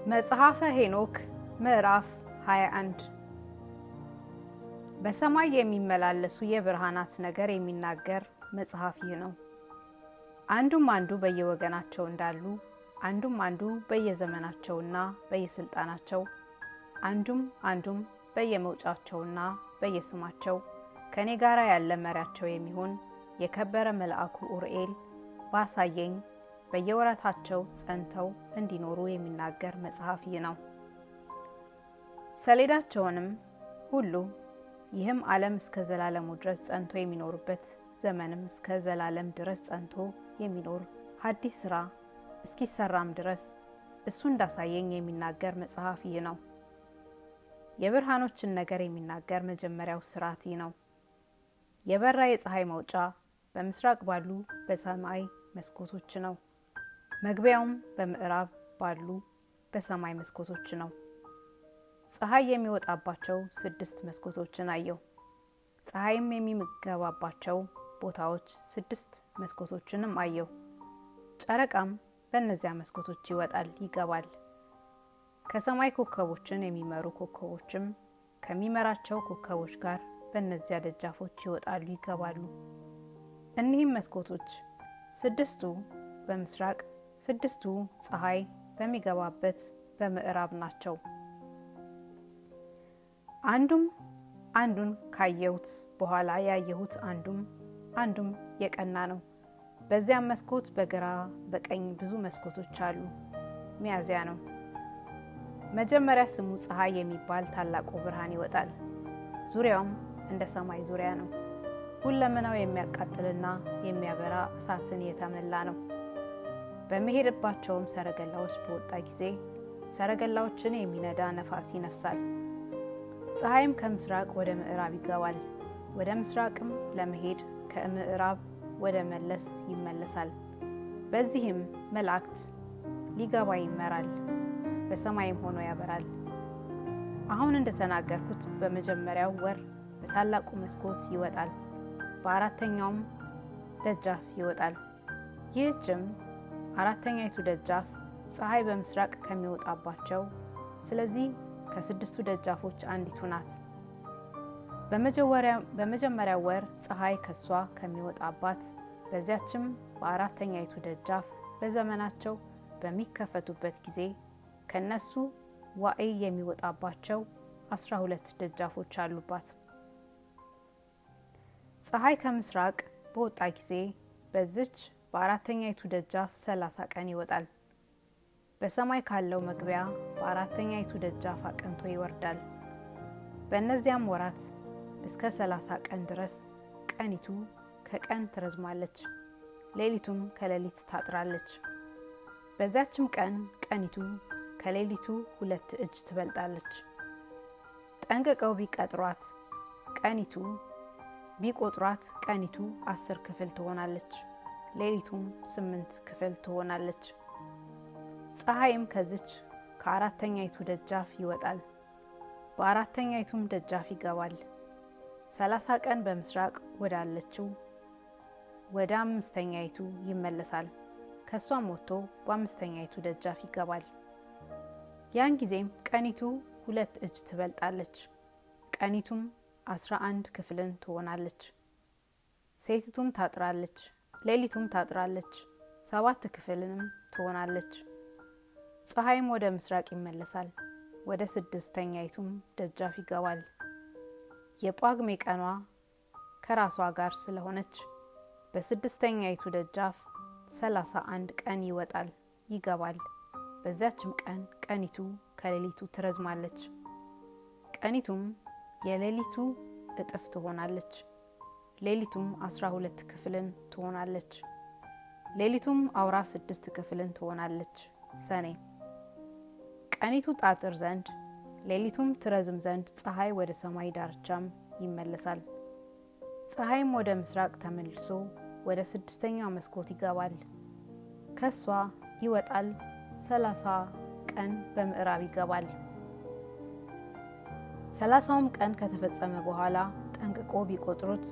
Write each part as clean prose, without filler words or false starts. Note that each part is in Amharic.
መጽሐፈ ሄኖክ ምዕራፍ 21 በሰማይ የሚመላለሱ የብርሃናት ነገር የሚናገር መጽሐፍ ይህ ነው። አንዱም አንዱ በየወገናቸው እንዳሉ፣ አንዱም አንዱ በየዘመናቸውና በየስልጣናቸው፣ አንዱም በየመውጫቸውና በየስማቸው ከኔ ጋር ያለ መሪያቸው የሚሆን የከበረ መልአኩ ኡርኤል ባሳየኝ በየወራታቸው ጸንተው እንዲኖሩ የሚናገር መጽሐፍ ይህ ነው። ሰሌዳቸውንም ሁሉ ይህም ዓለም እስከ ዘላለሙ ድረስ ጸንቶ የሚኖርበት ዘመንም እስከ ዘላለም ድረስ ጸንቶ የሚኖር ሐዲስ ሥራ እስኪሰራም ድረስ እሱ እንዳሳየኝ የሚናገር መጽሐፍ ይህ ነው። የብርሃኖችን ነገር የሚናገር መጀመሪያው ሥርዓት ይህ ነው። የበራ የፀሐይ መውጫ በምስራቅ ባሉ በሰማይ መስኮቶች ነው። መግቢያውም በምዕራብ ባሉ በሰማይ መስኮቶች ነው። ፀሐይ የሚወጣባቸው 6 መስኮቶችን አየሁ። ፀሐይም የሚገባባቸው ቦታዎች 6 መስኮቶችንም አየሁ። ጨረቃም በእነዚያ መስኮቶች ይወጣል ይገባል። ከሰማይ ኮከቦችን የሚመሩ ኮከቦችም ከሚመራቸው ኮከቦች ጋር በእነዚያ ደጃፎች ይወጣሉ ይገባሉ። እኒህም መስኮቶች 6ቱ በምስራቅ 6ቱ ፀሐይ በሚገባበት በምዕራብ ናቸው። አንዱን ካየሁት በኋላ ያየሁት አንዱም የቀና ነው። በዚያም መስኮት በግራ በቀኝ ብዙ መስኮቶች አሉ። ሚያዝያ ነው። መጀመሪያ ስሙ ፀሐይ የሚባል ታላቁ ብርሃን ይወጣል። ዙሪያውም እንደ ሰማይ ዙሪያ ነው። ሁለመናው የሚያቃጥልና የሚያበራ እሳትን የተመላ ነው። በሚሄድባቸውም ሰረገላዎች በወጣ ጊዜ ሰረገላዎችን የሚነዳ ነፋስ ይነፍሳል። ፀሐይም ከምስራቅ ወደ ምዕራብ ይገባል፣ ወደ ምስራቅም ለመሄድ ከምዕራብ ወደ መለስ ይመለሳል። በዚህም መላእክት ሊገባ ይመራል፣ በሰማይም ሆኖ ያበራል። አሁን እንደተናገርኩት በመጀመሪያው ወር በታላቁ መስኮት ይወጣል፣ በአራተኛውም ደጃፍ ይወጣል። ይህችም አራተኛይቱ ደጃፍ ፀሐይ በምስራቅ ከሚወጣባቸው ስለዚህ ከ6ቱ ደጃፎች አንዲቱ ናት። በመጀመሪያው ወር ፀሐይ ከሷ ከሚወጣባት በዚያችም በአራተኛይቱ ደጃፍ በዘመናቸው በሚከፈቱበት ጊዜ ከነሱ ዋዕይ የሚወጣባቸው 12 ደጃፎች አሉባት። ፀሐይ ከምስራቅ በወጣ ጊዜ በዚች በአራተኛይቱ ደጃፍ 30 ቀን ይወጣል። በሰማይ ካለው መግቢያ በአራተኛይቱ ደጃፍ አቅንቶ ይወርዳል። በእነዚያም ወራት እስከ 30 ቀን ድረስ ቀኒቱ ከቀን ትረዝማለች፣ ሌሊቱም ከሌሊት ታጥራለች። በዚያችም ቀን ቀኒቱ ከሌሊቱ 2 እጅ ትበልጣለች። ጠንቅቀው ቢቆጥሯት ቀኒቱ 10 ክፍል ትሆናለች፣ ሌሊቱም 8 ክፍል ትሆናለች። ፀሐይም ከዚች ከአራተኛይቱ ደጃፍ ይወጣል፣ በአራተኛይቱም ደጃፍ ይገባል። 30 ቀን በምስራቅ ወዳለችው ወደ 5ኛይቱ ይመለሳል። ከሷም ወጥቶ በ5ኛይቱ ደጃፍ ይገባል። ያን ጊዜም ቀኒቱ 2 እጅ ትበልጣለች፣ ቀኒቱም 11 ክፍልን ትሆናለች። ሴቲቱም ታጥራለች፣ ሌሊቱም ታጥራለች፣ 7 ክፍልንም ትሆናለች። ፀሐይም ወደ ምስራቅ ይመለሳል፣ ወደ 6ኛይቱም ደጃፍ ይገባል። የጳጉሜ ቀኗ ከራሷ ጋር ስለሆነች በ6ኛይቱ ደጃፍ 31 ቀን ይወጣል ይገባል። በዚያችም ቀን ቀኒቱ ከሌሊቱ ትረዝማለች፣ ቀኒቱም የሌሊቱ እጥፍ ትሆናለች፣ ሌሊቱም 12 ክፍልን ትሆናለች። ሌሊቱም አውራ 6 ክፍልን ትሆናለች። ሰኔ ቀኒቱ ታጥር ዘንድ ሌሊቱም ትረዝም ዘንድ ፀሐይ ወደ ሰማይ ዳርቻም ይመለሳል። ፀሐይም ወደ ምስራቅ ተመልሶ ወደ 6ኛው መስኮት ይገባል፣ ከሷ ይወጣል። 30 ቀን በምዕራብ ይገባል። 30ም ቀን ከተፈጸመ በኋላ ጠንቅቆ ቢቆጥሩት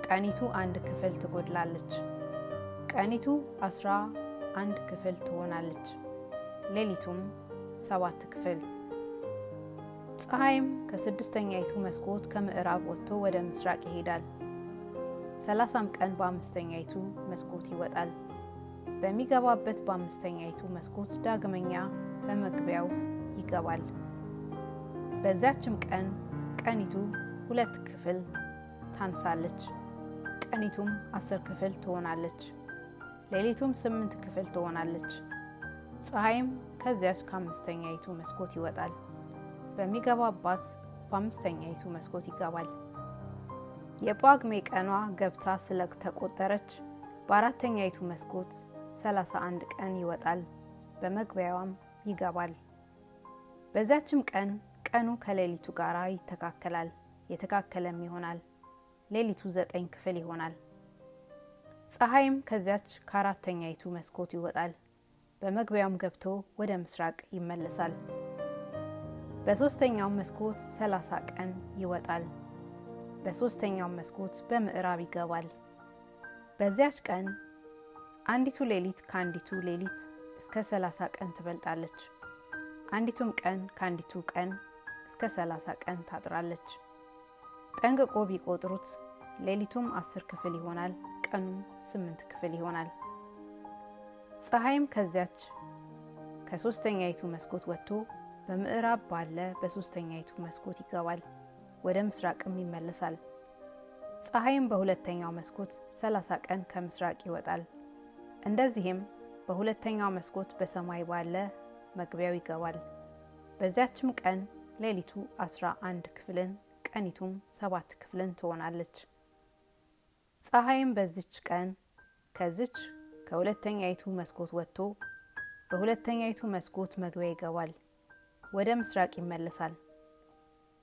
ቀኒቱ 1 ክፍል ትጎድላለች፣ ቀኒቱ 11 ክፍል ትሆናለች። ሌሊቱም 7 ክፍል። ፀሐይም ከስድስተኛይቱ መስኮት ከምዕራብ ወጥቶ ወደ ምስራቅ ይሄዳል። 30 ቀን በአምስተኛይቱ መስኮት ይወጣል። በሚገባበት በአምስተኛይቱ መስኮት ዳግመኛ በመግቢያው ይገባል። በዚያችም ቀን ቀኒቱ 2 ክፍል ታንሳለች፣ ቀኒቱም 10 ክፍል ትሆናለች፣ ሌሊቱም 8 ክፍል ትሆናለች። ፀሐይም ከዚያች ከአምስተኛይቱ መስኮት ይወጣል፣ በሚገባባት በአምስተኛይቱ መስኮት ይገባል። የጳጉሜ ቀኗ ገብታ ስለተቆጠረች በአራተኛይቱ መስኮት 31 ቀን ይወጣል፣ በመግቢያዋም ይገባል። በዚያችም ቀን ቀኑ ከሌሊቱ ጋር ይተካከላል፣ የተካከለም ይሆናል። ሌሊቱ 9 ክፍል ይሆናል። ፀሐይም ከዚያች ከአራተኛይቱ መስኮት ይወጣል፣ በመግቢያውም ገብቶ ወደ ምስራቅ ይመለሳል። በሦስተኛው መስኮት 30 ቀን ይወጣል፣ በሦስተኛው መስኮት በምዕራብ ይገባል። በዚያች ቀን አንዲቱ ሌሊት ከአንዲቱ ሌሊት እስከ 30 ቀን ትበልጣለች፣ አንዲቱም ቀን ከአንዲቱ ቀን እስከ 30 ቀን ታጥራለች። ጠንቅቆ ቢቆጥሩት ሌሊቱም 10 ክፍል ይሆናል፣ ቀኑም 8 ክፍል ይሆናል። ፀሐይም ከዚያች ከሦስተኛይቱ መስኮት ወጥቶ በምዕራብ ባለ በሦስተኛይቱ መስኮት ይገባል፣ ወደ ምስራቅም ይመለሳል። ፀሐይም በሁለተኛው መስኮት 30 ቀን ከምስራቅ ይወጣል። እንደዚህም በሁለተኛው መስኮት በሰማይ ባለ መግቢያው ይገባል። በዚያችም ቀን ሌሊቱ 11 ክፍልን ቀኒቱም 7 ክፍልን ትሆናለች። ፀሐይም በዚች ቀን ከዚች ከሁለተኛይቱ መስኮት ወጥቶ በሁለተኛይቱ መስኮት መግቢያ ይገባል፣ ወደ ምስራቅ ይመለሳል።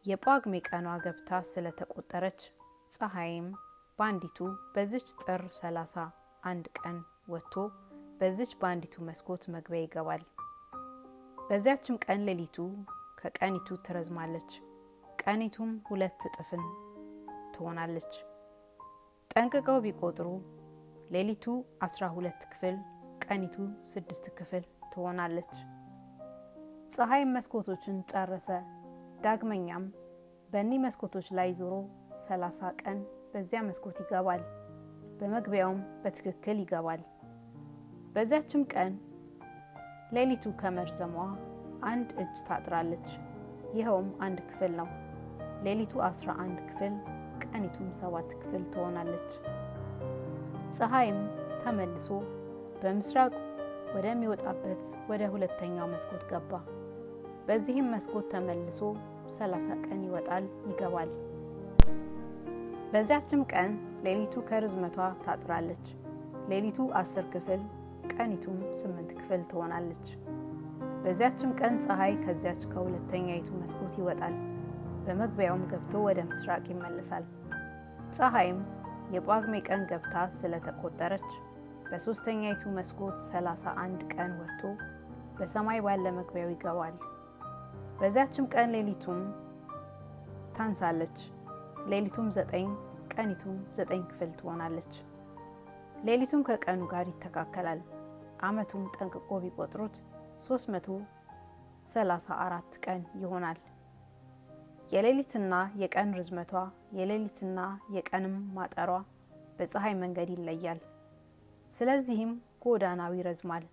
የጳጉሜ ቀኗ ገብታ ስለተቆጠረች ፀሐይም በአንዲቱ በዚች ጥር 31 ቀን ወጥቶ በዚች በአንዲቱ መስኮት መግቢያ ይገባል። በዚያችም ቀን ሌሊቱ ከቀኒቱ ትረዝማለች፣ ቀኒቱም 2 እጥፍን ትሆናለች። ጠንቅቀው ቢቆጥሩ ሌሊቱ 12 ክፍል፣ ቀኒቱ 6 ክፍል ትሆናለች። ፀሐይም መስኮቶችን ጨረሰ። ዳግመኛም በእኒህ መስኮቶች ላይ ዞሮ 30 ቀን በዚያ መስኮት ይገባል፣ በመግቢያውም በትክክል ይገባል። በዚያችም ቀን ሌሊቱ ከመርዘሟ 1 እጅ ታጥራለች፣ ይኸውም 1 ክፍል ነው። ሌሊቱ 11 ክፍል፣ ቀኒቱም 7 ክፍል ትሆናለች። ፀሐይም ተመልሶ በምስራቅ ወደሚወጣበት ወደ ሁለተኛው መስኮት ገባ። በዚህም መስኮት ተመልሶ 30 ቀን ይወጣል ይገባል። በዚያችም ቀን ሌሊቱ ከርዝመቷ ታጥራለች፣ ሌሊቱ 10 ክፍል፣ ቀኒቱም 8 ክፍል ትሆናለች። በዚያችም ቀን ፀሐይ ከዚያች ከሁለተኛይቱ መስኮት ይወጣል፣ በመግቢያውም ገብቶ ወደ ምስራቅ ይመለሳል። ፀሐይም የጳጉሜ ቀን ገብታ ስለተቆጠረች በሦስተኛይቱ መስኮት 31 ቀን ወጥቶ በሰማይ ባለ መግቢያው ይገባል። በዚያችም ቀን ሌሊቱም ታንሳለች፣ ሌሊቱም 9 ቀኒቱም 9 ክፍል ትሆናለች። ሌሊቱም ከቀኑ ጋር ይተካከላል። ዓመቱም ጠንቅቆ ቢቆጥሩት 334 ቀን ይሆናል። የሌሊትና የቀን ርዝመቷ የሌሊትና የቀንም ማጠሯ በፀሐይ መንገድ ይለያል። ስለዚህም ጎዳናው ይረዝማል።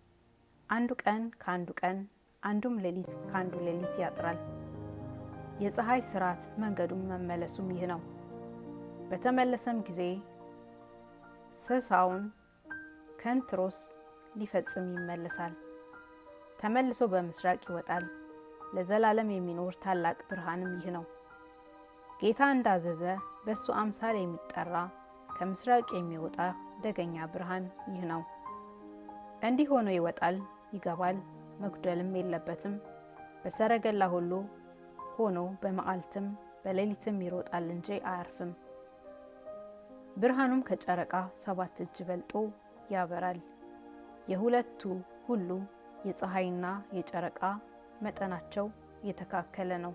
አንዱ ቀን ከአንዱ ቀን፣ አንዱም ሌሊት ከአንዱ ሌሊት ያጥራል። የፀሐይ ስርዓት መንገዱም መመለሱም ይህ ነው። በተመለሰም ጊዜ ስሳውን ከንትሮስ ሊፈጽም ይመለሳል። ተመልሶ በምስራቅ ይወጣል። ለዘላለም የሚኖር ታላቅ ብርሃንም ይህ ነው። ጌታ እንዳዘዘ በእሱ አምሳል የሚጠራ ከምስራቅ የሚወጣ ደገኛ ብርሃን ይህ ነው። እንዲህ ሆኖ ይወጣል ይገባል፣ መጉደልም የለበትም። በሰረገላ ሁሉ ሆኖ በመዓልትም በሌሊትም ይሮጣል እንጂ አያርፍም። ብርሃኑም ከጨረቃ 7 እጅ በልጦ ያበራል። የሁለቱ ሁሉ የፀሐይና የጨረቃ መጠናቸው የተካከለ ነው።